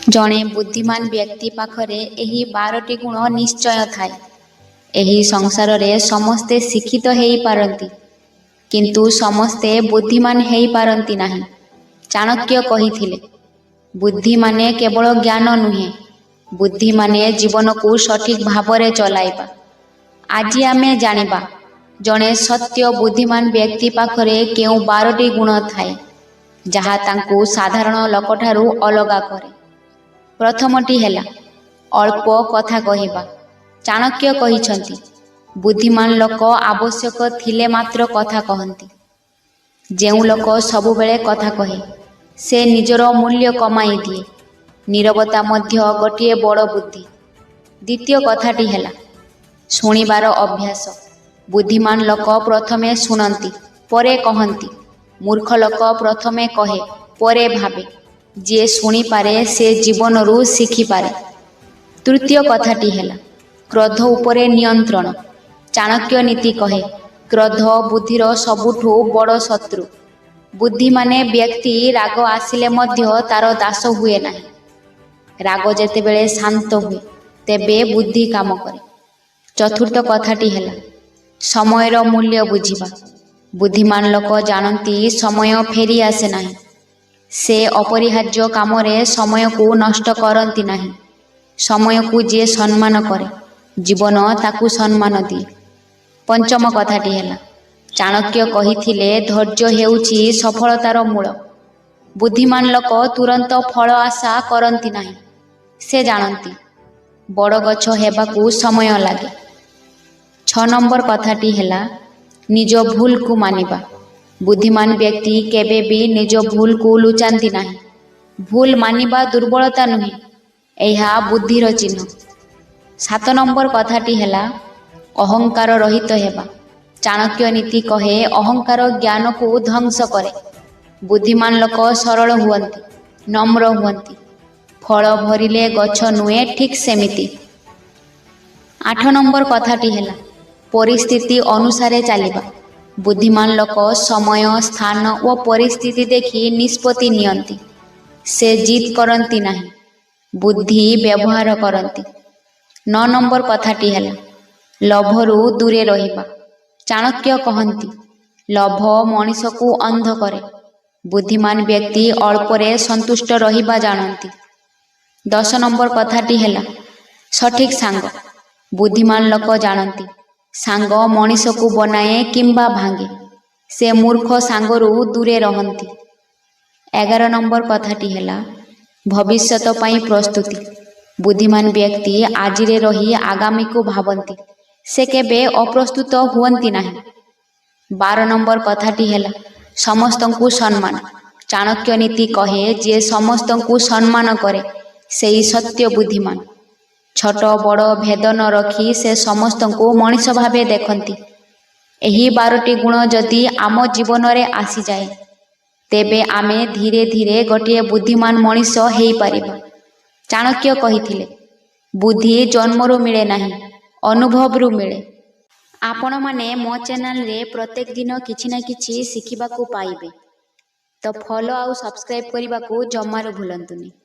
जणे बुद्धिमान व्यक्ति पाखरे एही 12टी गुण निश्चय थाए। एही संसार रे समस्ते शिक्षित हेई पारंती, किंतु समस्ते बुद्धिमान हेई पारंती नाही। चाणक्य कहिथिले, बुद्धि माने केवल ज्ञान नुहे, बुद्धि माने जीवन को सठिक भावरे चलाइबा। आज आमे जानिबा जणे सत्य बुद्धिमान व्यक्ति पाखरे केउ 12टी गुण थाए, जहा तांकु साधारण लोकठारु अलगा करे। प्रथमटी हेला अल्प कथा कहिबा। चाणक्य कहिछंती, बुद्धिमान लोक आवश्यक थिले मात्र कथा कहंती। जेउ लोक सबु बेले कथा कहे, से निजर मूल्य कमाई दिए। नीरवता मध्य गोटिए बड़ बुद्धि। द्वितीय कथाटी हेला शुणिबार अभ्यास। बुद्धिमान लोक प्रथमे शुणंती परे कहंती। मूर्ख लोक प्रथमे कहे परे भावे। जे शुणी पारे से जीवनरु शिखी पारे। तृतीय कथाटी हेला क्रोध उपरे नियंत्रण। चाणक्य नीति कहे, क्रोध बुद्धिर सबुठु बड़ शत्रु। बुद्धि माने व्यक्ति राग आसिले मध्य तार दास हुए नाही। राग जेतेबेले शांत हुए तेबे बुद्धि काम करे। चतुर्थ कथाटी हेला समयर मूल्य बुझिबा। बुद्धिमान लोक जानती समय फेरी आसे नाही। से अपरिहार्य कामरे समय को नष्ट करती नहीं। समय को जे सम्मान करे, जीवन ताकू सम्मान दिए। पंचम कथाटी हेला चाणक्य कहिथिले, धैर्य हेउची सफलतार मूल। बुद्धिमान लोक तुरंत फल आशा करती नहीं। से जानती बड़ गछ हेबाकू समय लागे। 6 नंबर कथाटी हेला निज भूल को मानिबा। बुद्धिमान व्यक्ति केबे भी निज भूल को लुचाती नहीं। भूल मानिबा दुर्बलता नुहे, एहा बुद्धिर चिन्ह। 7 नंबर कथाटी हेला अहंकार रहित हेबा। चाणक्य नीति कहे, अहंकार ज्ञान को ध्वंस करे। बुद्धिमान लोक सरल हुअंती, नम्र हुअंती। फल भरिले गछ नुहे, ठीक सेमिति। 8 नंबर कथाटी हेला परिस्थिति अनुसारे चलिबा। बुद्धिमान लोक समय स्थान और परिस्थिति देखि निष्पत्ति नियंती। से जीत करती नहीं, बुद्धि व्यवहार करती। 9 नंबर कथाटी हेला लोभरु दूरे रहिबा। चाणक्य कहंती, लोभ मनीष को अंध करे। बुद्धिमान व्यक्ति अल्परे संतुष्ट रहिबा जानती। 10 नंबर कथाटी हेला सठिक सांग। बुद्धिमान लोक जानती सांग मनीष को बनाए किंबा भांगे। से मूर्ख सांगरु दूरे रहंती। 11 नंबर कथाटी हेला भविष्यत पाई प्रस्तुति। बुद्धिमान व्यक्ति आजिरे रही आगामी को भावंती। से केबे अप्रस्तुत हुअंती नहीं। 12 नंबर कथाटी हेला समस्तंकु सम्मान। चाणक्य नीति कहे, जे समस्तंकु सम्मान करे सेई सत्य बुद्धिमान। छोट बड़ भेद न रखी से समस्तंकु मनीष भावे देखंती। एही 12टी गुण जदि आम जीवन रे आसी जाए, तेबे आमे धीरे धीरे गोटिए बुद्धिमान मनीष हेई पारिबा। चाणक्य कहिथिले, बुद्धि जन्मरु मिले नाही, अनुभवरु मिले। आपण माने मो चैनल रे प्रत्येक दिन किछि ना किछि शिखिबाकू पाइबे। तो फॉलो आउ सब्सक्राइब करिबाकू जमारू भूलंतुनी।